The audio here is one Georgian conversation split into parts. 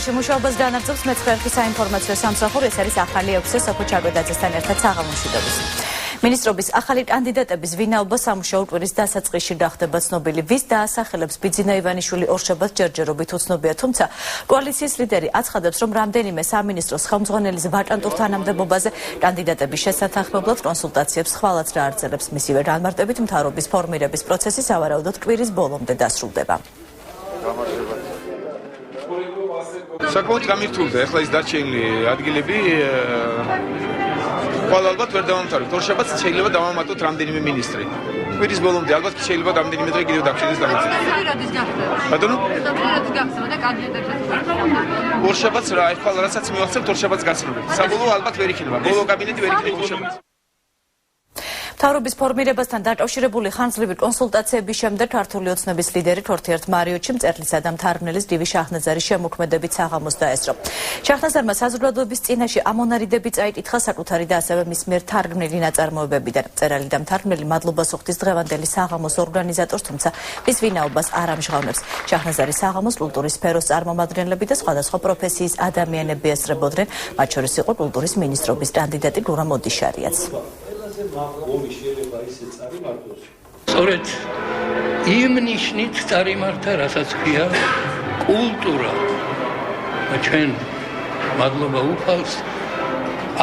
საქართველოში მუშაობას განაგრძობს მეცხრე საინფორმაციო სამსახური, ეს არის ახალი 6-ე სოფო ჩაკვედაძესთან ერთად საღამომშვიდობის. მინისტრობის ახალი კანდიდატების ვინაობა სამუშაო კვირის დასაწყისში გახდება ცნობილი. ვის დაასახელებს ბიძინა ივანიშვილი ორშაბათს ჯერჯერობით უცნობია, თუმცა კოალიციის ლიდერი აცხადებს, რომ რამდენიმე სამინისტროს ხელმძღვანელის ვაკანტურ თანამდებობაზე კანდიდატების შესათანხმებლად კონსულტაციებს ხვალაც დაარძელებს. მისივე განმარტებით მთავრობის ფორმირების პროცესი სავარაუდოდ კვირის ბოლომდე დასრულდება. საკმაოდ გამირთულდა ახლა ის დარჩენილი ადგილები ყველა ალბათ ვერ დავამთავრებთ. ორშაბათს შეიძლება დავამატოთ რამდენიმე მინისტრი. კვირის ბოლომდე ალბათ შეიძლება რამდენიმე დღე კიდევ დაგჭირდეს დამატება. ბატონო? ორშაბათს რა, ახლა რასაც მივახცევთ ორშაბათს გაცნობთ. საბოლოო ალბათ ვერ იქნება. ბოლო კაბინეტი ვერ იქნება ორშაბათს. მთავრობის ფორმირებასთან დაკავშირებული ხანძლივი კონსულტაციების შემდეგ ქართული ოცნების ლიდერი თორთიერთ მარიოჩი მწერლისა და მთარგმნელის დივი შაჰნაზარის შემოქმედებით საღამოს დაესწრო. შაჰნაზარმა საზოგადოების წინაშე ამონარიდები წაიკითხა საკუთარი და ასევე მის მიერ თარგმნილი ნაწარმოებებიდან. მწერალი და მთარგმნელი მადლობას უხდის დღევანდელი საღამოს ორგანიზატორს, თუმცა მის ვინაობას არ ამჟღავნებს. შაჰნაზარის საღამოს კულტურის სფეროს წარმომადგენლები და სხვადასხვა პროფესიის ადამიანები ესწრებოდნენ, მათ შორის იყო კულტურის მინისტრობის კანდიდატი გურამ მოდიშარიაც. სწორედ იმ ნიშნით წარიმართა, რასაც ქვია კულტურა. ჩვენ მადლობა უფალს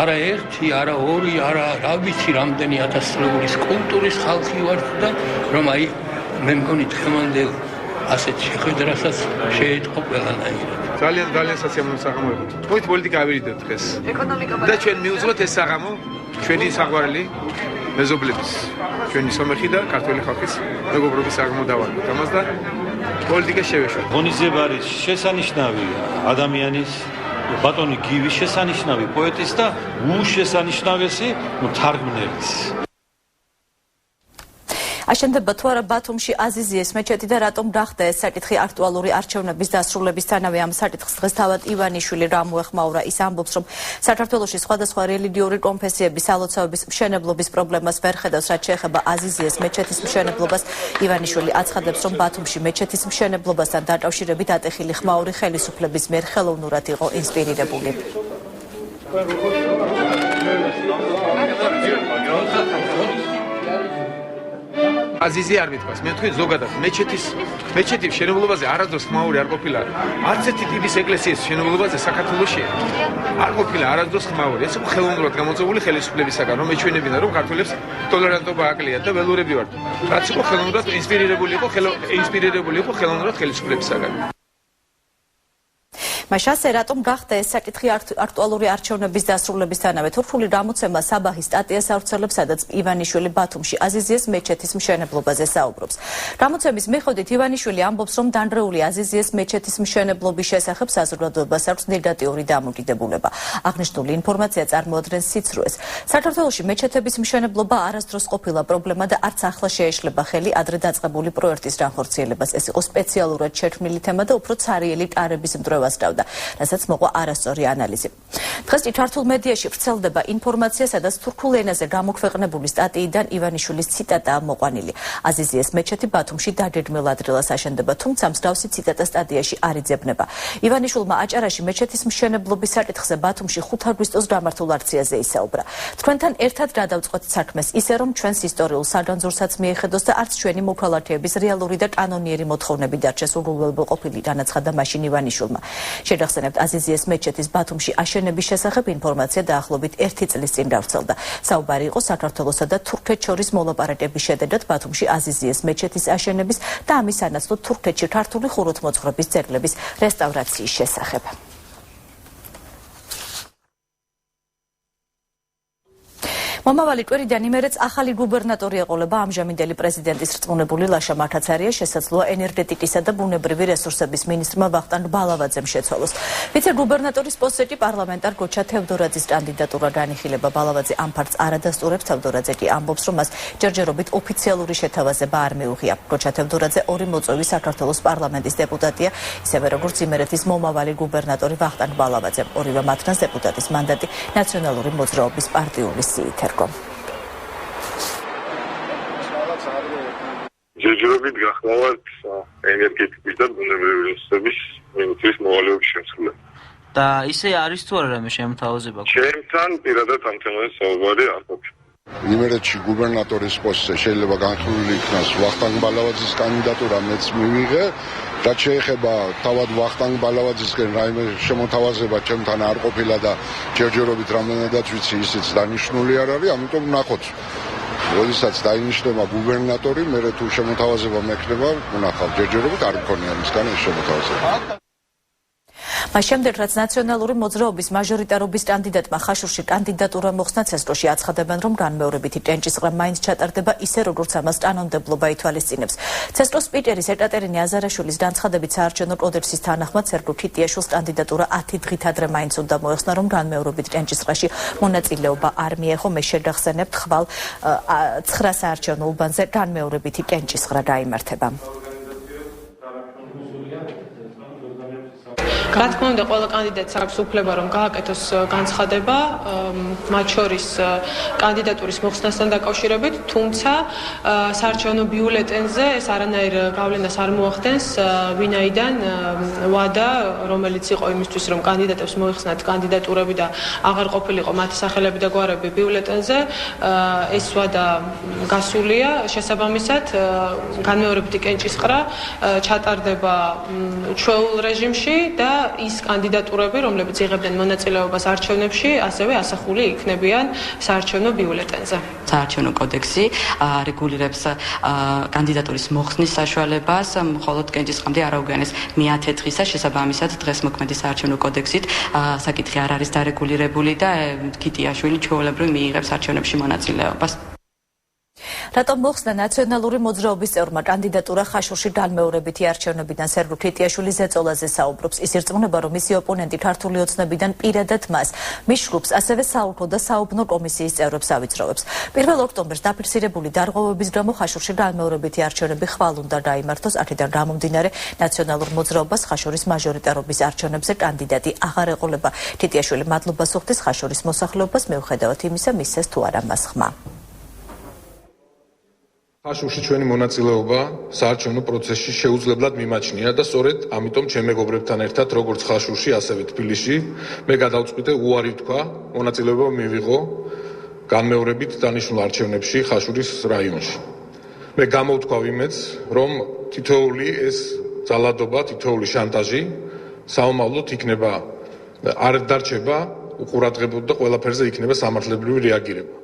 არა ერთი, არა ორი, არა რა ვიცი რამდენი ათასწლეულის კულტურის ხალხი ვართ და რომ აი მე მგონი დღევანდელ ასეთ შეხვედრასაც შეეწყო ყველანაირად. ძალიან სასიამოვნო საღამოა. თქო პოლიტიკა ავირიდეთ დღეს. და ჩვენ მიუძღოთ ეს საღამო ჩვენი საყვარელი მეზობლების, ჩვენი სომეხი და ქართველი ხალხის მეგობრობის საღამო დავარქვით. ამას და პოლიტიკა შევეშვათ. ღონისძიება არის შესანიშნავი ადამიანის, ბატონი გივის შესანიშნავი პოეტის და უშესანიშნავესი თარგმნელის. აშენდება თუ არა ბათუმში აზიზიეს მეჩეთი და რატომ გახდა ეს საკითხი აქტუალური არჩევნების დასრულებისთანავე. ამ საკითხს დღეს თავად ივანიშვილი გამოეხმაურა. ის ამბობს, რომ საქართველოში სხვადასხვა რელიგიური კონფესიების სალოცავების მშენებლობის პრობლემას ვერ ხედავს, რაც შეეხება აზიზიეს მეჩეთის მშენებლობას. ივანიშვილი აცხადებს, რომ ბათუმში მეჩეთის მშენებლობასთან დაკავშირებით ატეხილი ხმაური ხელისუფლების მიერ ხელოვნურად იყო ინსპირირებული. აზიზი არ მithქვას. მე თქვი ზოგადად მეჩეთის მშენებლობაზე არასდროს ხმაური არ ყოფილა. არც ერთი ტიპის ეკლესიის მშენებლობაზე საქართველოში არ ყოფილა არასდროს ხმაური. ეს იყო ხელოვნურად გამოწვეული ხელისუფლებისაგან, რომ ეჩვენებინა, რომ ქართველებს ტოლერანტობა აკლია და ველურები ვართ. რაც იყო ხელოვნურად ინსპირირებული იყო ხელოვნურად ხელისუფლებისაგან. მაშასე რატომ გახდა ეს საკითხი აქტუალური არჩევნების დასრულებისთანავე. თურქული გამოცემა საბაჰის სტატიას ავრცელებს, სადაც ივანიშვილი ბათუმში აზიზიეს მეჩეთის მშენებლობაზე საუბრობს. გამოცემის მიხედვით ივანიშვილი ამბობს, რომ დანგრეული აზიზიეს მეჩეთის მშენებლობის შესახებ საზოგადოებას აქვს ნეგატიური დამოკიდებულება. აღნიშნული ინფორმაცია წარმოადგენს სიცრუეს. საქართველოში მეჩეთების მშენებლობა არასდროს ყოფილა პრობლემა და არც ახლა შეეშლება ხელი ადრე დაწყებული პროექტის განხორციელებას. ეს იყო სპეციალურად შექმნილი თემა და უფრო ცარიელი ტარების მდრევას და რასაც მოყვა არასწორი ანალიზი. დღეს ქართულ მედიაში ვრცელდება ინფორმაცია, სადაც თურქულ ენაზე გამოქვეყნებული სტატიიდან ივანიშვილის ციტატაა მოყვანილი. აზიზიეს მეჩეთი ბათუმში დაგეგმილ ადგილას აშენდება, თუმცა მსგავსი ციტატა სტატიაში არ იძებნება. ივანიშვილმა აჭარაში მეჩეთის მშენებლობის საკითხზე ბათუმში 5 აგვისტოს გამართულ აქციაზე ისაუბრა. თქვენთან ერთად გადავწყვეტ საქმეს ისე, რომ ჩვენს ისტორიულ საგანძურსაც მიეხედოს და არც ჩვენი მოქალაქეების რეალური და კანონიერი მოთხოვნები დარჩეს უგულვებელყოფილი, განაცხადა მაშინ ივანიშვილმა. შეგახსენებთ, აზიზიეს მეჩეთის ბათუმში აშენების შესახებ ინფორმაცია დაახლოებით 1 წლის წინ გავრცელდა. საუბარი იყო საქართველოსა და თურქეთს შორის მოლაპარაკების შედეგად ბათუმში აზიზიეს მეჩეთის აშენების და ამის სანაცვლოდ თურქეთში ქართული ხუროთმოძღვრების ძეგლების რესტავრაციის შესახებ. მომავალი კვირიდან იმერეთს ახალი გუბერნატორი ეყოლება ამჟამინდელი პრეზიდენტის რწმუნებული ლაშა მაქაცარია შესაძლოა ენერგეტიკისა და ბუნებრივი რესურსების მინისტრმა ვახტანგ ბალავაძემ შეცვალოს. ვიცე-გუბერნატორის პოსტზე კი პარლამენტარ გოჩა თევდორაძის კანდიდატურა განიხილება. ბალავაძე ამ ფაქტს არ ადასტურებს, თევდორაძე კი ამბობს, რომ მას ჯერჯერობით ოფიციალური შეთავაზება არ მიუღია. გოჩა თევდორაძე ორი მოწვევის საქართველოს პარლამენტის დეპუტატია, ისევე როგორც იმერეთის მომავალი გუბერნატორი ვახტანგ ბალავაძე. ორივე მათგანს დეპუტატის მანდატი ნაციონალური მოძრაობის პარტიული სიით ერგო. ჯერჯერობით გახლავართ ენერგეტიკის და ბუნებრივი რესურსების მინისტრის მოვალეობის შემსრულებელი. და ისე არის თუ არა რამე შემოთავაზება? ჩემთან პირადად ამ თემაზე საუბარი არ ყოფილა. იმერეთში გუბერნატორის პოსტზე შეიძლება განხილული იქნას ვახტანგ ბალავაძის კანდიდატურა მეც მივიღე. რაც შეეხება თავად ვახტანგ ბალავაძისკენ რაიმე შემოთავაზება ჩემთან არ ყოფილა და ჯერჯერობით რამდენადაც ვიცი ისიც დანიშნული არ არის, ამიტომ ვნახოთ. როდესაც დაინიშნება გუბერნატორი, მერე თუ შემოთავაზება მექნება, ვნახავ. ჯერჯერობით არ მქონია მისგან ეს შემოთავაზება. მას შემდეგ, რაც ნაციონალური მოძრაობის მაჟორიტარობის კანდიდატმა ხაშურში კანდიდატურა მოხსნა ცესტროში, აცხადებენ, რომ განმეორებითი ტენჭისყრა მაინც ჩატარდება ისე, როგორც ამას კანონმდებლობა ითვალისწინებს. ცესტროს სპიკერის ეკატერინე აზარაშვილის განცხადებით საარჩევნო კოდექსის თანახმად სერგო თიტიაშვილს კანდიდატურა 10 დღით ადრე მაინც უნდა მოეხსნა, რომ განმეორებით ტენჭისყრაში მონაწილეობა არ მიეღო. მე შეგახსენებთ, ხვალ 9 საარჩევნო უბანზე განმეორებითი ტენჭისყრა გაიმართება. რა თქმა უნდა, ყველა კანდიდატს აქვს უფლება, რომ გააკეთოს განცხადება, მათ შორის კანდიდატურის მოხსნასთან დაკავშირებით, თუმცა საარჩევნო ბიულეტენზე ეს არანაირ გავლენას არ მოახდენს, ვინაიდან ვადა, რომელიც იყო იმისთვის, რომ კანდიდატებს მოეხსნათ კანდიდატურები და აღარ ყოფილიყო მათი სახელები და გვარები ბიულეტენზე, ეს ვადა გასულია, შესაბამისად, განმეორებითი კენჭისყრა ჩატარდება ჩვეულ რეჟიმში და ის კანდიდატურები, რომლებიც იღებდნენ მონაწილეობას არჩევნებში, ასევე ასახული იქნებიან საარჩევნო ბიულეტენზე. საარჩევნო კოდექსი რეგულირებს კანდიდატურის მოხსნის საშუალებას, მხოლოდ კენჭისყრამდე არ აუგიანეს მე-10 დღისა, შესაბამისად დღეს მოქმედი საარჩევნო კოდექსით საკითხი არ არის დარეგულირებული და თიტიაშვილი ჩვეულებრივ მიიღებს არჩევნებში მონაწილეობას. რატომ მოხსნა ნაციონალური მოძრაობის წევრმა კანდიდატურა ხაშურში განმეორებითი არჩევნებიდან? სერგო თიტიაშვილი ზეწოლაზე საუბრობს. ის ირწმუნება, რომ მისი ოპონენტი ქართული ოცნებიდან პირადად მას, მის შრუბს, ასევე საოლქო და საუბნო კომისიის წევრებს ავიწროვებს. 1 ოქტომბერს დაფიქსირებული დარღვევების გამო ხაშურში განმეორებითი არჩევნები ხვალ უნდა გაიმართოს. აქედან გამომდინარე, ნაციონალურ მოძრაობას ხაშურის მაჟორიტარობის არჩევნებზე კანდიდატი აღარ ეყოლება. თიტიაშვილი მადლობას უხდის ხაშურის მოსახლეობას, მიუხედავად იმისა, მისცეს თუ არა მას ხმა. ხაშურში ჩვენი მონაწილეობა საარჩევნო პროცესში შეუძლებლად მიმაჩნია და სწორედ ამიტომ ჩემ მეგობრებთან ერთად, როგორც ხაშურში, ასევე თბილისში, მე გადავწყვიტე უარი თქვა, მონაწილეობა მივიღო განმეორებით დანიშნულ არჩევნებში ხაშურის რაიონში. მე გამოვთქვავ იმედს, რომ თითოეული ეს ძალადობა, თითოეული შანტაჟი საომავლოდ იქნება არ დარჩება უყურადღებოდ და ყველაფერზე იქნება სამართლებრივი რეაგირება.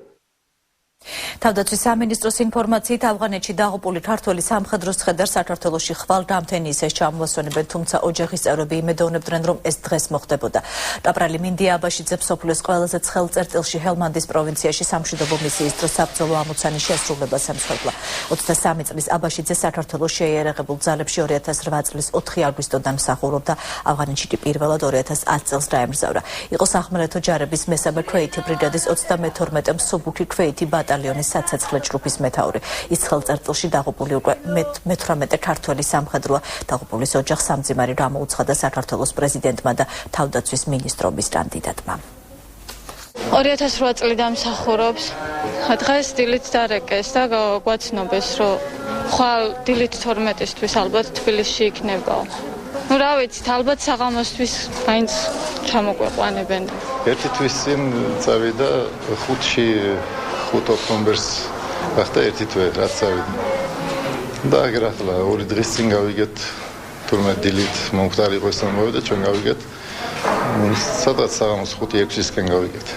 თავდაცვის სამინისტროს ინფორმაციით ავღანეთში დაღუპული ქართველი სამხედრო ცხედარს საქართველოში ხვალ გამთენიისეს ჩამოასვენებენ, თუმცა ოჯახის წევრები იმედოვნებდნენ, რომ ეს დღეს მოხდებოდა. კაპრალი მინდია აბაშიძე მსოფლიოს ყველაზე ცხელ წერტილში ჰელმანდის პროვინციაში სამშვიდობო მისიის დროს საბრძოლო ამოცანის შესრულებას ემსხვერპლა. 23 წლის აბაშიძე საქართველოს შეიარაღებულ ძალებში 2008 წლის 4 აგვისტოდან მსახურობდა, ავღანეთში კი პირველად 2010 წელს დაემგზავრა. იყო სახმელეთო ჯარების მესამე ქვეითი ბრიგადის 32 მსუბუქი ქვეითი ბატალიონის საცეცხლე ჯგუფის მეთაური. ის ცხელ წერტილში დაღუპული უკვე 18 ქართველი სამხედროა. დაღუპულის ოჯახს სამძიმარი გამოუცხადა საქართველოს პრეზიდენტმა და თავდაცვის მინისტრობის კანდიდატმა. 2008 წლიდან მსახურობს. დღეს დილით დარეკეს და გვაცნობეს, რომ ხვალ დილით 12-ისთვის ალბათ თბილისში იქნება. ნუ რა ვიცით, ალბათ საღამოსთვის მაინც ჩამოგვეყვანებენ. ერთი თვის წინ წავიდა 5 ოქტომბერს გახდა ერთი თვე რაც წავიდა. და აგერ ახლა 2 დღის წინ გავიგეთ, თურმე დილით მომხდარი იყო ეს ამოვიდა, ჩვენ გავიგეთ. სადღაც საღამოს 5-6-ისკენ გავიგეთ.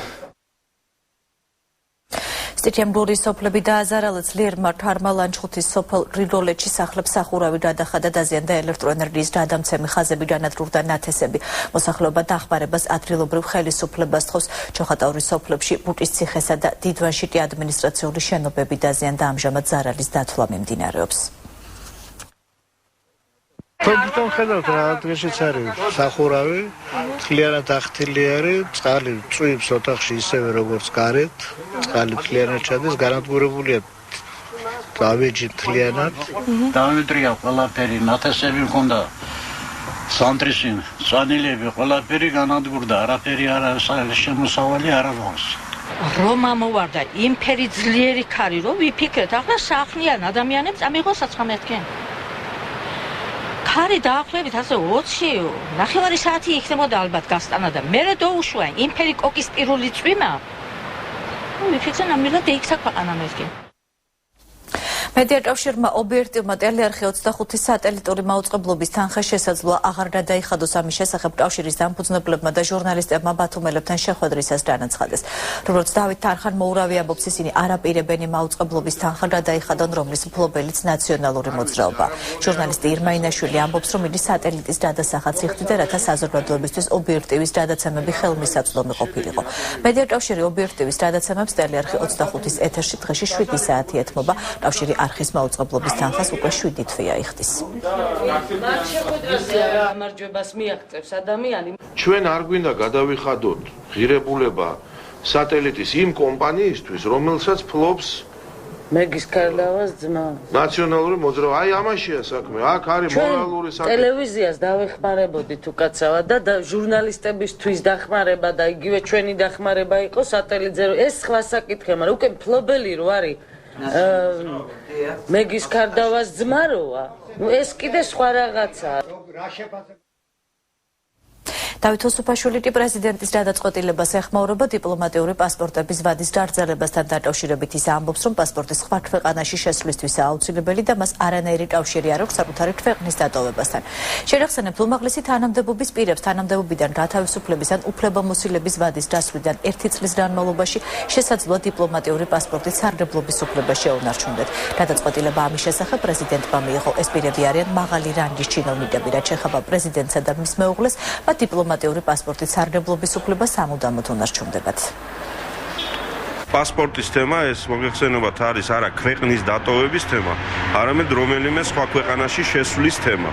სტიჩემბურის სოფლები დააზარალეთ ძლიერმა ქარმა ლანჩხუთის სოფელ გრიგოლეთში სახლებს სახურავი გადახადა, დაზიანდა ელექტროენერგიის გადამცემი ხაზები, განადგურდა ნათესები. მოსახლეობა დახმარებას ადგილობრივ ხელისუფლებას თხოვს. ჩოხატაურის სოფლებში ბუკის ციხესა და დიდვანში კი ადმინისტრაციული შენობები დაზიანდა, ამჟამად ზარალის დათვლა მიმდინარეობს. თვითონ ხედავთ რა დღეშიც არის სახურავი, მთლიანად ახთილი არის, წყალი წვიმს ოთახში ისევე როგორც გარეთ, წყალი მთლიანად ჩადის, განადგურებულია დავეჯი მთლიანად. დავედრია ყველაფერი, ნათესები მქონდა, სანტრისი, წანილები, ყველაფერი განადგურდა, არაფერი არ შემოსავალი არ აქვს. რომ ამოვარდა იმფერი ძლიერი ქარი, რომ ვიფიქრეთ, ახლა საχνიან ადამიანებს ამიღო 13. ხარი დაახლოებით ასე 20 ნახევარი საათი იქნებოდა ალბათ გასტანა და მე დაუშვა იმფერი კოკის პირველი წვიმა. ვიფიქრე ნამდვილად იქცა ქვეყანა მესკი. მედიაკავშირმა ობიექტივმა ტელეარხი 25 სატელიტური მაუწყებლობის თანხა შესაძლოა აღარ გადაიხადოს ამის შესახებ კავშირის დამფუძნებლებმა და ჟურნალისტებმა ბათუმელებთან შეხვედრისას განაცხადეს. როგორც დავით თარხან მოურავი ამბობს, ისინი არაპირებენ მაუწყებლობის თანხა გადაიხადონ, რომლის მფლობელიც ნაციონალური მოძრაობა. ჟურნალისტი ირმა ინაშვილი ამბობს, რომ იგი სატელიტის გადასახადს იხდიდა, რათა საზოგადოებისთვის ობიექტივის გადაცემები ხელმისაწვდომი ყოფილიყო. მედიაკავშირი ობიექტივის გადაცემებს ტელეარხი 25-ის ეთერში დღეში 7 საათი ეთმობა. კავშირი არხის მაუწყებლობის თანხას უკვე 7 თვეა იხდის. ჩვენ არ გვინდა გადავიხადოთ ღირებულება სატელიტის იმ კომპანიისთვის, რომელსაც ფლობს მეგის კარლავას ძმა. ნაციონალური მოძრაობა. აი ამაშია საქმე. აქ არის მორალური საქმე. ტელევიზიას დავეხმარებოდით უკაცრავად და ჟურნალისტებისთვის დახმარება და იგივე ჩვენი დახმარება იყო სატელიტზე. ეს სხვა საკითხია, მაგრამ უკვე მფლობელი რო არის მეგის კარდავას ძმა როა. ეს კიდე სხვა რაღაცაა. დავით ოსუფაშვილი პრეზიდენტის გადაწყვეტილებას ეხმაურება დიპლომატიური პასპორტების ვადის გაგრძელებასთან დაკავშირებით. ის ამბობს, რომ პასპორტის სხვა ქვეყანაში შესვლისთვისაა აუცილებელი და მას არანაირი კავშირი არ აქვს საკუთარი ქვეყნის დატოვებასთან. შეგახსენებთ, უმაღლესი თანამდებობის პირებს თანამდებობიდან გათავისუფლების ან უფლებამოსილების ვადის დასვლიდან 1 წლის განმავლობაში შესაძლოა დიპლომატიური პასპორტის სარგებლობის უფლება შეუნარჩუნდეთ. გადაწყვეტილება ამის შესახებ პრეზიდენტმა მიიღო. ეს პირები არიან მაღალი რანგის ჩინოვნიკები, რაც ეხება პრეზიდენტსა და მის მეუღლეს, მათ დიპლომატიური პასპორტის სარგებლობის უფლება სამუდამოდ უნარჩუნდებათ. პასპორტის თემა ეს მოგეხსენებათ არის არა ქვეყნის დატოვების თემა, არამედ რომელიმე სხვა ქვეყანაში შესვლის თემა.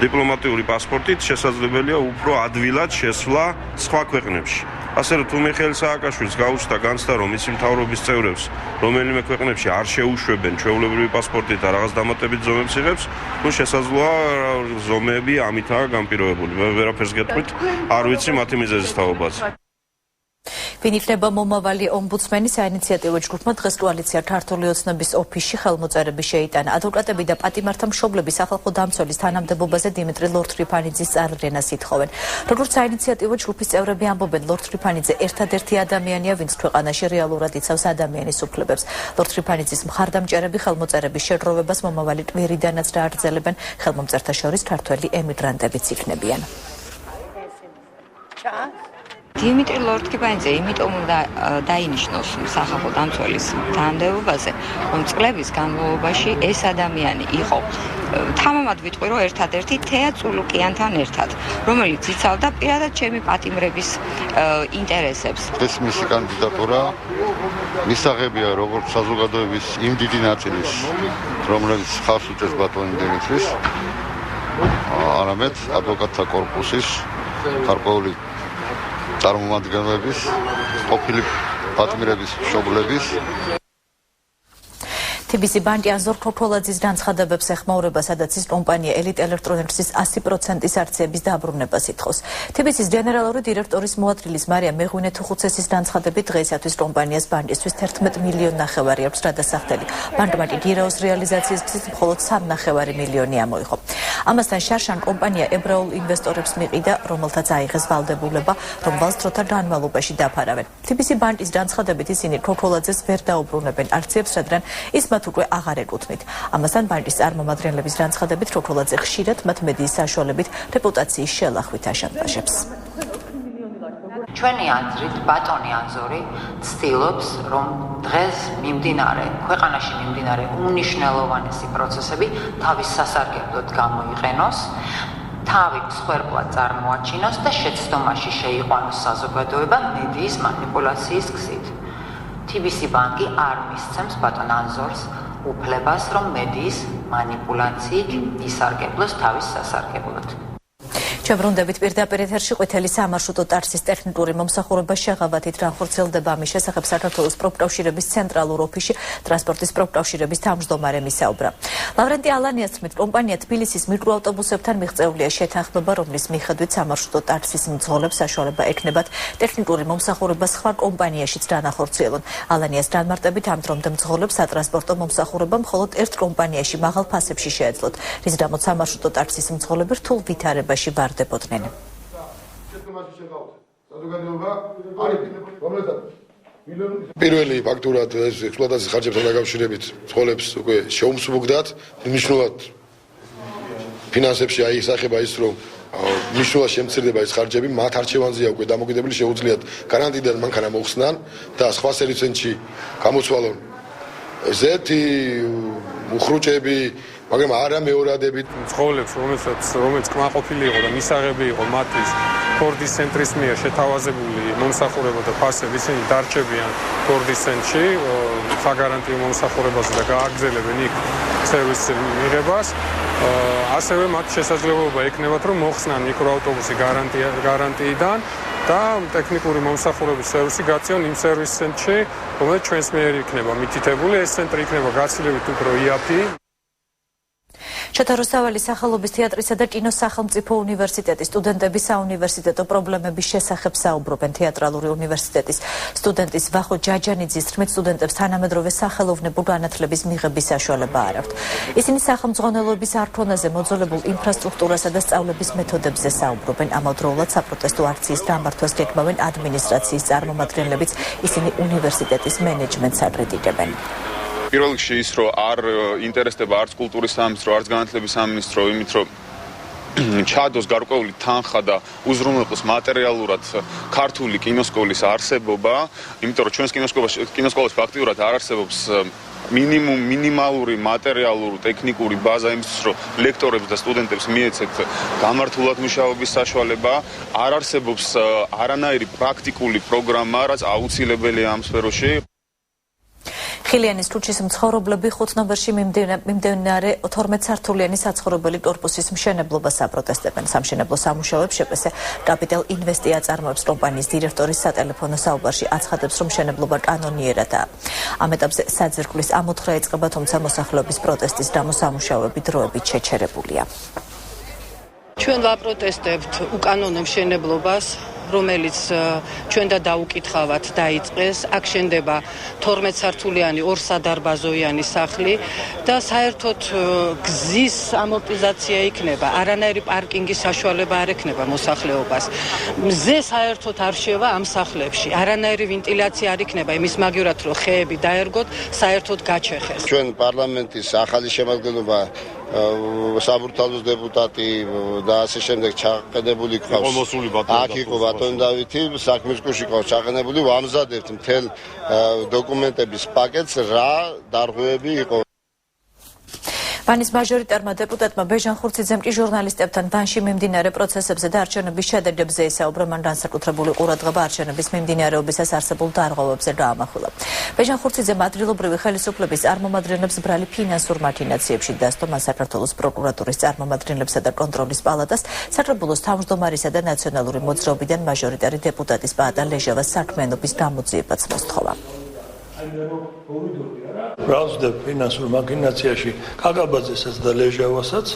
დიპლომატიური პასპორტით შესაძლებელია უფრო ადვილად შესვლა სხვა ქვეყნებში. ასე რომ თუ მიხეილ სააკაშვილს გაუჩნდა განცდა, რომ ისი მთავრობის წევრებს რომელიმე ქვეყნებში არ შეუშვებენ ჩვეულებრივი პასპორტით და რაღაც დამატებით ზომებს იღებს, ნუ შესაძლოა ზომები ამითაა განპირობებული. მე ვერაფერს გეტყვით, არ ვიცი მათი მიზეზის თაობაზე. ვინ იქნება მომავალი ომბუდსმენი? საინიციატივო ჯგუფმა დღეს კოალიცია ქართული ოცნების ოფისში ხელმოწერები შეიტანა. ადვოკატები და პატიმართა მშობლები სახალხო დამცველის თანამდებობაზე დიმიტრი ლორთრიფანიძის წარდგენას ითხოვენ. როგორც საინიციატივო ჯგუფის წევრები ამბობენ, ლორთრიფანიძე ერთადერთი ადამიანია, ვინც ქვეყანაში რეალურად იცავს ადამიანის უფლებებს. ლორთრიფანიძის მხარდამჭერები ხელმოწერების შეგროვებას მომავალი კვირიდანაც გააგრძელებენ. ხელმომწერთა შორის ქართველი ემიგრანტებიც იქნებიან. დიმიტრი ლორთქიფანიძე იმიტომ უნდა დაინიშნოს სახალხო დამცველის თანამდებობაზე, რომ წლების განმავლობაში ეს ადამიანი იყო თამამად ვიტყვი, რომ ერთადერთი თეა წულუკიანთან ერთად, რომელიც იცავდა პირადად ჩემი პატიმრების ინტერესებს. ეს მისი კანდიდატურა მისაღებია როგორც საზოგადოების იმ დიდი ნაწილის, რომელიც ხარს უჭერს ბატონი დიმიტრის, არამედ ადვოკატთა კორპუსის გარკვეული წარმომადგენლების, ყოფილი პატიმრების მშობლების. TBC ბანკი ანზორ ქოქოლაძის განცხადებებს ეხმაურება, სადაც ის კომპანია ელიტ ელექტროენერგიის 100%-ის აქციების დაბრუნებას ითხოვს. TBC-ის გენერალური დირექტორის მოადრილის მარია მეღვინე-თუხუცესის განცხადებით, დღეისათვის კომპანიას ბანკისთვის 11 მილიონი ნახევარი აქვს გადასახდელი. ბანკმა კი გირაოს რეალიზაციის გზით მხოლოდ 3,5 მილიონი ამოიღო. ამასთან შარშან კომპანია ებრაულ ინვესტორებს მიყიდა, რომელთაც აიღეს ვალდებულება, რომ ვალს დროთა განმავლობაში დაფარავენ. TBC ბანკის განცხადებით, ისინი ქოქოლაძეს ვერ დაუბრუნებენ აქციებს, რადგან ის მათ უკვე აღარ ეკუთვნით. ამასთან ბანკის წარმომადგენლების განცხადებით, ქოქოლაძე ხშირად მათ მედიის საშუალებით რეპუტაციის შელახვით აშანტაჟებს. ჩვენი აზრით ბატონი ანზორი ცდილობს, რომ დღეს ქვეყანაში მიმდინარე უმნიშვნელოვანესი პროცესები თავის სასარგებლოდ გამოიყენოს, თავი მსხვერპლად წარმოაჩინოს და შეცდომაში შეიყვანოს საზოგადოება მედიის манипуляციის გზით. TBC ბანკი არ მისცემს ბატონ ანზორს უფლებას, რომ მედიის манипуляციით ისარგებლოს თავის სასარგებლოდ. Ჩვენ ბრუნდებით პირდაპირ ეთერში ყვითელი სამარშრუტო ტაქსის ტექნიკური მომსახურება შეღავათით რა ხორციელდება ამის შესახებ საქართველოს პროფკავშირების ცენტრალურ ოფისში ტრანსპორტის პროფკავშირების თავმჯდომარე მისაუბრა. ლავრენტი ალანიას თქმით, კომპანია თბილისის მიკროავტობუსებთან მიღწეულია შეთანხმება, რომლის მიხედვით სამარშრუტო ტაქსის მძღოლებს საშუალება ექნებათ ტექნიკური მომსახურება სხვა კომპანიაშიც განახორციელონ. ალანიას განმარტებით ამ დრომდე მძღოლებს სატრანსპორტო მომსახურება მხოლოდ ერთ კომპანიაში მაღალ ფასებში შეეძლოთ, რის გამოც სამარშრუტო ტაქსის მძღოლები რთულ ვითარებაში ვარდებოდნენ. პირველი ფაქტურად ეს ექსპლუატაციის ხარჯებთან დაკავშირებით მძღოლებს უკვე შეუმსუბუქდათ, მნიშვნელოვნად ფინანსებში აისახება ის, რომ მნიშვნელოვნად შემცირდება ეს ხარჯები, მათ არჩევანზეა უკვე დამოკიდებული, შეუძლიათ გარანტიიდან მანქანა მოხსნან და სხვა სერვისცენტრში გამოცვალონ ზეთი უხრუჭები, მაგრამ არა მეორადებით. მძღოლებს, რომელიც კმაყოფილი იყო და მისაღები იყო მათთვის ფორდის ცენტრის მიერ შეთავაზებული მომსახურება და ფასები, ისინი დარჩებიან ფორდის ცენტრში საგარანტიო მომსახურებაზე და გააგრძელებენ იქ სერვისის მიღებას. ასევე მათ შესაძლებლობა ექნებათ, რომ მოხსნან მიკროავტობუსი გარანტიიდან და ტექნიკური მომსახურების სერვისი გაწიონ იმ სერვის ცენტრში, რომელიც ჩვენს მიერ იქნება მითითებული. ეს ცენტრი იქნება გაცილებით უფრო იაფი. ჩათაროსავალის სახელობის თეატრისა და კინოს სახელმწიფო უნივერსიტეტის სტუდენტები საუნივერსიტეტო პრობლემების შესახებ საუბრობენ. თეატრალური უნივერსიტეტის სტუდენტის ვახო ჯაჯანიძის თქმით, სტუდენტებს თანამედროვე სახელოვნებო განათლების მიღების საშუალება არ აქვთ. ისინი სახელმძღვანელოების არქონაზე მოძველებულ ინფრასტრუქტურასა და სწავლების მეთოდებზე საუბრობენ. ამავდროულად საპროტესტო აქციის გამართვას გეგმავენ ადმინისტრაციის წარმომადგენლებიც, ისინი უნივერსიტეტის მენეჯმენტს აკრიტიკებენ. პირველ რიგში ის, რომ არ ინტერესდება არც კულტურის სამინისტრო, არც განათლების სამინისტრო, იმით, რომ ჩადოს გარკვეული თანხა და უზრუნველყოს მატერიალურად ქართული კინოსკოლის არსებობა, იმიტომ რომ ჩვენს კინოსკოლაში ფაქტიურად არ არსებობს მინიმალური მატერიალური ტექნიკური ბაზა იმისთვის, რომ ლექტორებს და სტუდენტებს მიეცეთ გამართულად მუშაობის საშუალება, არ არსებობს არანაირი პრაქტიკული პროგრამა, რაც აუცილებელია ამ სფეროში. ხილიანის ქუჩის მცხოვრებლები 5 ნოემბერში მიმდინარე 12 სართულიანი საცხოვრებელი კორპუსის მშენებლობას აპროტესტებენ. სამშენებლო სამუშაოებს შეპესე კაპიტალ ინვესტი აწარმოებს კომპანიის დირექტორის სატელეფონო საუბარში აცხადებს, რომ მშენებლობა კანონიერადაა. ამ ეტაპზე საძირკვლის ამოთხრა იწყება, თუმცა მოსახლეობის პროტესტის გამო სამუშაოები დროებით შეჩერებულია. ჩვენ ვაპროტესტებთ უკანონო მშენებლობას, რომელიც ჩვენ და დაუკითხავად დაიწყეს. აქ შენდება 12 სართულიანი 2 სადარბაზოიანი სახლი და საერთოდ გზის ამორტიზაცია იქნება, არანაირი პარკინგის საშუალება არ ექნება მოსახლეობას. მზე საერთოდ არ შევა ამ სახლებში, არანაირი ვენტილაცია არ იქნება იმის მაგივრად, რომ ხეები დაერგოთ, საერთოდ გაჩეხეს. ჩვენ პარლამენტის ახალი შემადგენლობა საბურთალოს დეპუტატი და ასე შემდეგ ჩაყენებული ყავს. აქ იყო ბატონი დავითი, საქმის კუში ყავს ჩაყენებული, ვამზადებთ მთელ დოკუმენტების პაკეტს, რა დარღვევები იყო. ვანის მაჟორიტარმა დეპუტატმა ბეჟან ხურციძემ კი ჟურნალისტებთან ვანში მიმდინარე პროცესებზე და არჩევნების შედეგებზე ისაუბრა. მან განსაკუთრებული ყურადღება არჩევნების მიმდინარეობისას არსებულ დარღვევებზე გაამახვილა. ბეჟან ხურციძემ ადგილობრივი ხელისუფლების წარმომადგენლებს ბრალი ფინანსურ მაქინაციებში დასდო. მან საქართველოს პროკურატურის წარმომადგენლებსა და კონტროლის პალატას, საკრებულოს თავმჯდომარისა და ნაციონალური მოძრაობიდან მაჟორიტარი დეპუტატის პაატა ლეჟავას საქმიანობის გამოძიებაც მოსთხოვა. ბრალსდებ ფინანსურ მაქინაციაში კაკაბაძესაც და ლეჟავასაც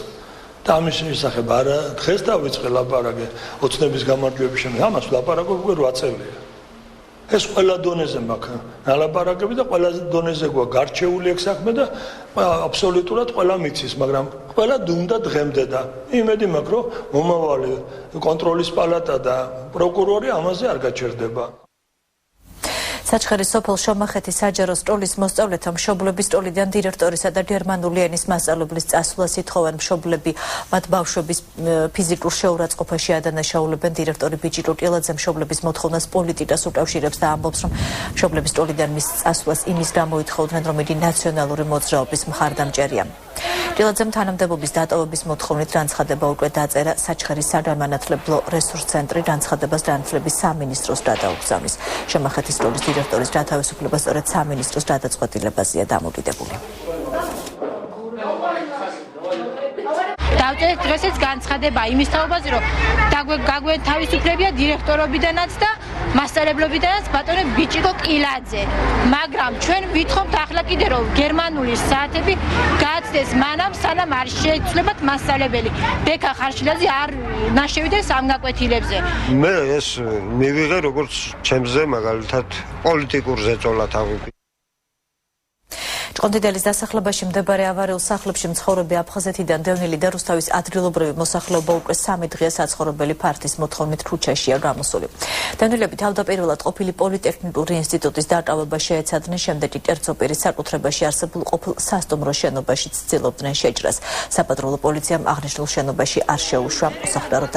და ამის შესახებ არა დღეს დავიწყე ლაპარაკი ოცნების გამარჯვების შემდეგ, ამას ლაპარაკობ უკვე 8 წელია. ეს ყველა დონეზე მაქვს ნალაპარაკები და ყველა დონეზე გვაქვს გარჩეული ეგ საქმე და აბსოლუტურად ყველა მიცის, მაგრამ ყველა დუმდა დღემდე და იმედი მაქვს, რომ მომავალი კონტროლის პალატა და პროკურორი ამაზე არ გაჩერდება. საჩხერის სოფელ შომახეთის საჯარო სკოლის მოსწავლეთა მშობლების სკოლიდან დირექტორისა და გერმანული ენის მასწავლებლის წასვლას ითხოვენ. მშობლები მათ ბავშვების ფიზიკურ შეურაცხყოფაში ადანაშაულებენ. დირექტორი ბიჭირო კილაძე მშობლების მოთხოვნას პოლიტიკას უკავშირებს და ამბობს, რომ მშობლების სკოლიდან მის წასვლას იმის გამო ითხოვდნენ, რომ იგი ნაციონალური მოძრაობის მხარდამჭერია. კილაძემ თანამდებობის დატოვების მოთხოვნით განცხადება უკვე დაწერა საჩხერის საგანმანათლებლო რესურს ცენტრი განცხადებას განათლების სამინისტროს გადაუგზავნის. შომახეთის სკოლის დირექტორის გათავისუფლება სწორედ სამინისტროს გადაწყვეტილებაზეა დამოკიდებული. დავწერეთ დღესაც განცხადება იმის თაობაზე, რომ გაგვენ თავისუფლებია დირექტორობიდანაც და მასწავლებლობიდანაც ბატონო ბიჭიკო კილაძე. მაგრამ ჩვენ ვითხოვთ ახლა კიდე რომ გერმანული საათები გააცდეს მანამ სანამ არ შეიცვლებათ მასწავლებელი. ბექა ხარშილაძე არ ნაშევიდეს ამ გაკვეთილებზე. მე ეს მივიღე როგორც ჩემზე მაგალითად პოლიტიკურ ზეწოლად ავიღე. ჭყონდიდელის დასახლებაში მდებარე ავარიულ სახლებში მცხოვრები აფხაზეთიდან დევნილი და რუსთავის ადგილობრივი მოსახლეობა უკვე 3 დღეა საცხოვრებელი ფართის მოთხოვნით ქუჩაშია გამოსული. დევნილები თავდაპირველად ყოფილი პოლიტექნიკური ინსტიტუტის დაკავება შეეცადნენ, შემდეგ კი კერძოპირის საკუთრებაში არსებულ ყოფილ სასტუმრო შენობაშიც ცდილობდნენ შეჭრას. საპატრულო პოლიციამ აღნიშნულ შენობაში არ შეუშვა. მოსახლეობა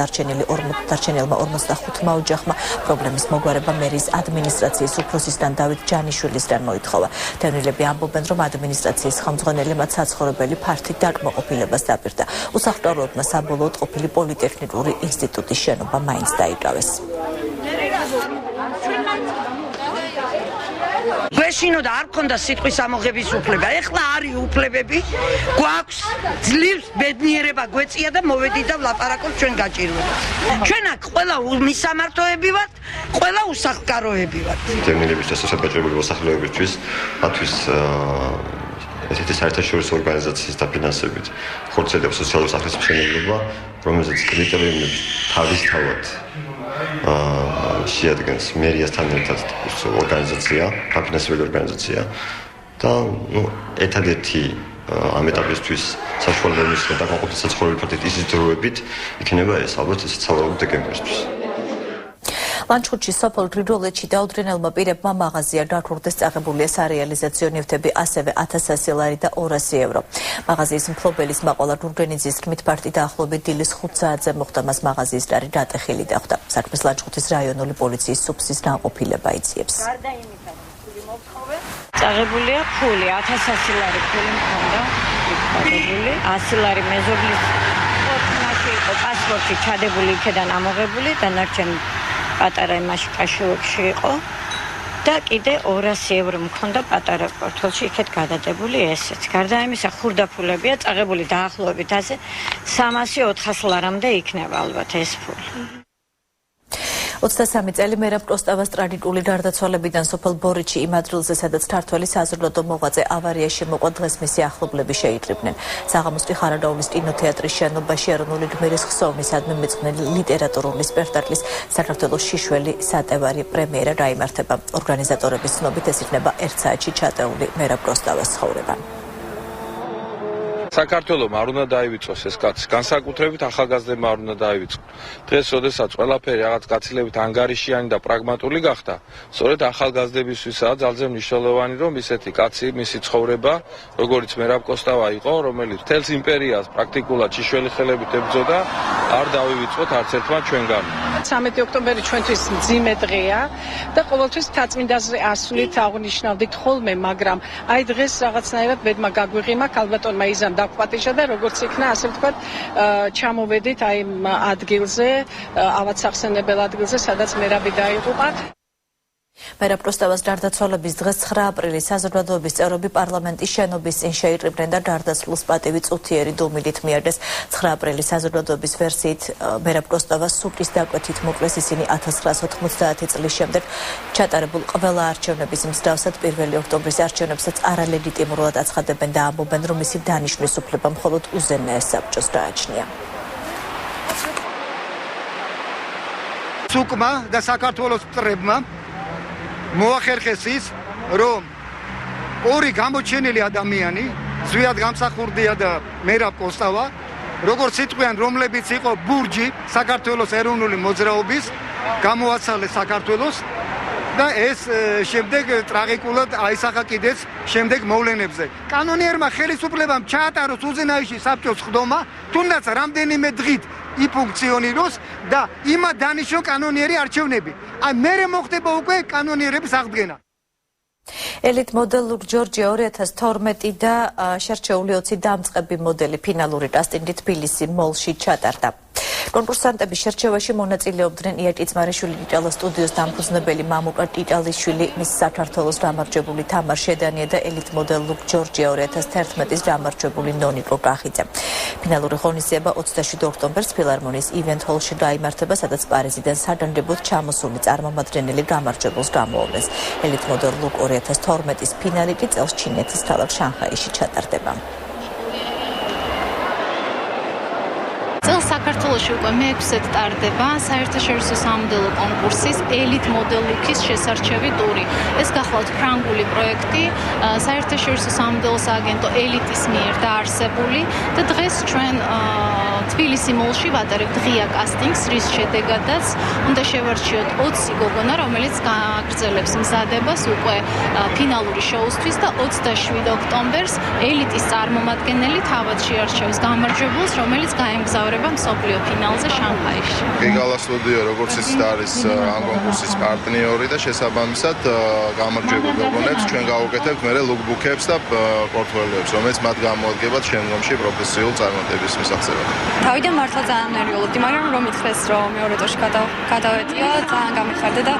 დარჩენილმა 45-მა ოჯახმა პრობლემის მოგვარება მერის ადმინისტრაციის უფროსისგან დავით ჯანიშვილისგან მოითხოვა. დევნილები ამბობენ, რომ ადმინისტრაციის ხელმძღვანელი მათ საცხოვრებელი ფართით დაკმაყოფილებას დაპირდა. უსახლკაროებმა საბოლოოდ ყოფილი პოლიტექნიკური ინსტიტუტის შენობა მაინც დაიკავეს. გვეშინო და არ ქონდა სიტყვის ამოღების უფლება. ეხლა არის უფლებები, გვაქვს ძლივს ბედნიერება გვეწია და მოვედით და ვლაპარაკობთ ჩვენ გაჭირვებას. ჩვენ აქ ყველა მისამართოები ვართ, ყველა უსახლკაროები ვართ. დევნილებისთვის და საზოგადოებრივი მოსახლეობისთვის მათთვის ესეთი საერთაშორისო ორგანიზაციის დაფინანსებით ხორცელი და სოციალური სახლის მშენებლობა, რომელზეც კრიტერიუმები თავისთავად შეადგენს მერიასთან ერთად ორგანიზაცია, დაფინანსებული ორგანიზაცია და ერთადერთი ამ ეტაპისთვის საშუალება მისცემს დაკმაყოფილების საცხოვრებელი ფართით ისის დროებით იქნება ეს ალბათ ესეც სავარაუდო დეკემბრისთვის. ლანჩხუთში სოფელ გრიგოლეთში დაუდრინელმა პირებმა მაღაზია დაქორდეს წაღებულია სარეალიზაციო ნივთები, ასევე 1100 ლარი და 200 евро. მაღაზიის მფლობელის მაყოლა გურგენიძის თქმით პარტი დაახლოებით დილის 5 საათზე მოხდა, მას მაღაზიის დარი დატეხილი დახვდა. საქმეს ლანჩხუთის რაიონული პოლიციის სუფსის განყოფილება იძიებს. წაღებულია ფული, 1100 ლარი ფული მქონდა, დაგებული, 100 ლარი მეზობლის ფორმაში იყო პასპორტი ჩადებული, იქიდან ამოღებული და ნარჩენ პატარა იმაში კაშულებში იყო და კიდე 200 евро მქონდა პატარა პორტფელში, იქეთ გადადებული ესეც. გარდა იმისა, ხურდაფულებია წაღებული დაახლოებით ასე 300-400 ლარამდე იქნება ალბათ ეს ფული. 23 წელი მერაბ კოსტავას ტრაგიკული გარდაცვალებიდან სოფელ ბორიჩი იმ ადგილზე, სადაც ქართველი საზრდოო მოღვაწე ავარიაში მოყვა, დღეს მისი ახლობლები შეიკრიბნენ. საღამოსთვის ხარადაულის კინოთეატრის შენობაში ეროვნული გმირის ხსოვნისადმი მიწყნელი ლიტერატურული სპექტაკლის საქართველოს შიშველი სატევარი პრემიერა გაიმართება. ორგანიზატორების ცნობით ეს იქნება 1 საათში ჩატეული მერაბ კოსტავას ცხოვრება. საქართველოს არ უნდა დაივიწყოს ეს კაცი, განსაკუთრებით ახალგაზრდებმა არ უნდა დაივიწყოს. დღეს, როდესაც ყველაფერი რაღაც გაცილებით ანგარიშიანი და პრაგმატული გახდა, სწორედ ახალგაზრდებისთვისაა ძალზე მნიშვნელოვანი, რომ ისეთი კაცი, მისი ცხოვრება, როგორც მერაბ კოსტავა იყო, რომელიც მთელს იმპერიას პრაქტიკულად შიშველი ხელებით ებრძოდა, არ დავივიწყოთ არც ერთმა ჩვენგან. 13 ოქტომბერი ჩვენთვის მძიმე დღეა და ყოველთვის თაწმინდაზე ასვლით აღნიშნავდით ხოლმე, მაგრამ აი დღეს რაღაცნაირად ბედმა გაგვიღიმა ქალბატონმა იზამ დაგპატიჟა და როგორც იქნა, ასე ვთქვათ, ჩამოვედით აი ადგილზე, ავადსახსენებელ ადგილზე, სადაც მერაბი დაიღუპა. მერაბ კოსტავას გარდაცვალების დღეს 9 აპრილის საზოგადოების წევრები პარლამენტის შენობის წინ შეიკრიბნენ და გარდაცვლილს პატივი წუთიერი დუმილით მიაგეს. 9 აპრილის საზოგადოების ვერსიით მერაბ კოსტავას სუპრის დაკვეთით მოკლეს ისინი 1990 წლის შემდეგ ჩატარებულ ყველა არჩევნების მსგავსად 1 ოქტომბრის არჩევნებსაც არალეგიტიმურად აცხადებენ და ამბობენ, რომ მისი დანიშვნის უფლება მხოლოდ უზენაეს საბჭოს გააჩნია. სუკმა და საქართველოს მტრებმა მოახერხეს ის, რომ ორი გამოჩენილი ადამიანი, ზვიად გამსახურდია და მერაბ კოსტავა, როგორც იტყვიან, რომლებიც იყო ბურჯი საქართველოს ეროვნული მოძრაობის, გამოაცალეს საქართველოს და ეს შემდეგ ტრაგიკულად აისახა კიდეც შემდეგ მოვლენებზე. კანონიერმა ხელისუფლებამ ჩაატაროს უზენაესი საბჭოს ხდომა, თუნდაც რამდენიმე დღით იფუნქციონიროს და იმად დანიშნო კანონიერი არჩევნები. აი მერე მოხდება უკვე კანონიერების აღდგენა. ელიტ მოდელ ლუკ ჯორჯია 2012 და შერჩეული 20 დამწყები მოდელი ფინალური კასტინგი თბილისი მოლში ჩატარდა. კონკურსანტების შერჩევაში მონაწილეობდნენ ია ჭიცმარიშვილი, ჭიტალა სტუდიოს დამფუძნებელი მამუკა ჭიტალიშვილი, მის საქართველოს გამარჯვებული თამარ შედანია და ელით მოდელ ლუკ ჯორჯია 2011-ის გამარჯვებული ნონიკო კახიძე. ფინალური ღონისძიება 27 ოქტომბერს ფილარმონიის ივენთ ჰოლში გაიმართება, სადაც პარიზიდან სადანდებოდ ჩამოსული წარმომადგენელი გამარჯვებულს გამოავლენს. ელით მოდელ ლუკ 2012-ის ფინალი კი წელს ჩინეთის ქალაქ შანხაიში ჩატარდება. წელს საქართველოში უკვე მე-6-ად ტარდება საერთაშორისო სამოდელო კონკურსის ელით მოდელ ლუკის შესარჩევი ტური. ეს გახლავთ ფრანგული პროექტი, საერთაშორისო სამოდელო სააგენტო ელიტის მიერ დაარსებული და დღეს ჩვენ თბილისი მოლში ვატარებთ ღია კასტინგს, რის შედეგადაც უნდა შევარჩიოთ 20 გოგონა, რომელიც გააგრძელებს მზადებას უკვე ფინალური შოუსთვის და 27 ოქტომბერს ელიტის წარმომადგენელი თავად შეარჩევს გამარჯვებულს, რომელიც გაემგზავრება მსოფლიო ფინალზე შანხაიში. გიგალა სტუდიო როგორც იცით არის ამ კონკურსის პარტნიორი და შესაბამისად გამარჯვებულ გოგონებს ჩვენ გავუკეთებთ მერე ლუკბუქებს და პორტფოლიოებს, რომელიც მათ გამოადგებათ შემდგომში პროფესიულ წარმატების მისაღწევად. თავიდან მართლა ძალიან ნერვიულობდი, მაგრამ რომ ითხრეს, რომ მეორე ტურში გადავედია, ძალიან გამიხარდა და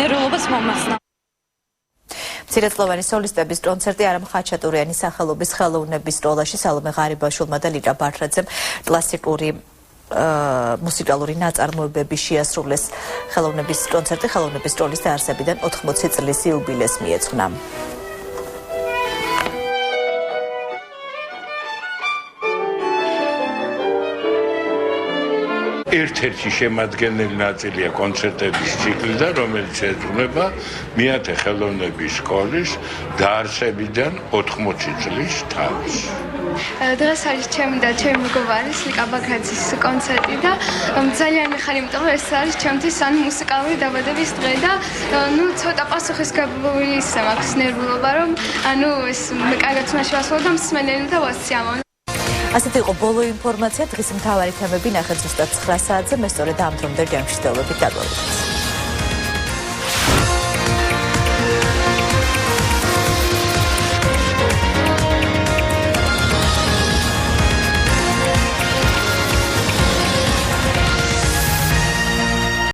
ნერვიულობაც მომასნა. მცირეწლოვანი სოლისტების კონცერტი არამ ხაჩატურიანის სახელობის ხელოვნების სკოლაში სალომე ღარიბაშვილმა და ლიკა ბარტრაძემ კლასიკური მუსიკალური ნაწარმოებები შეასრულეს. ხელოვნების კონცერტი ხელოვნების სკოლის დაარსებიდან 80 წლის იუბილეს მიეძღვნა. ერთ-ერთი შემადგენელი ნაწილია კონცერტების ციკლიდან, რომელიც ეძღვნება მეათე ხელოვნების სკოლის დაარსებიდან 80 წლის თავს. დღეს არის ჩემი და ჩემი მეგობარის ლიკა ბაქრაძის კონცერტი და ძალიან მიხარ, იმიტომ რომ ეს არის ჩემთვის მუსიკალური დაბადების დღე და ცოტა პასუხისმგებლობა ისე მაქვს ნერვულობა, რომ ეს კარგად მასვლა და მსმენელი და ვასიამოვნ. ასეთი იყო ბოლო ინფორმაცია, დღის მთავარი თემები ნახეთ ზუსტად 9 საათზე, მე სწორედ ამ დრომდე ჯამში ვსწავლობთ.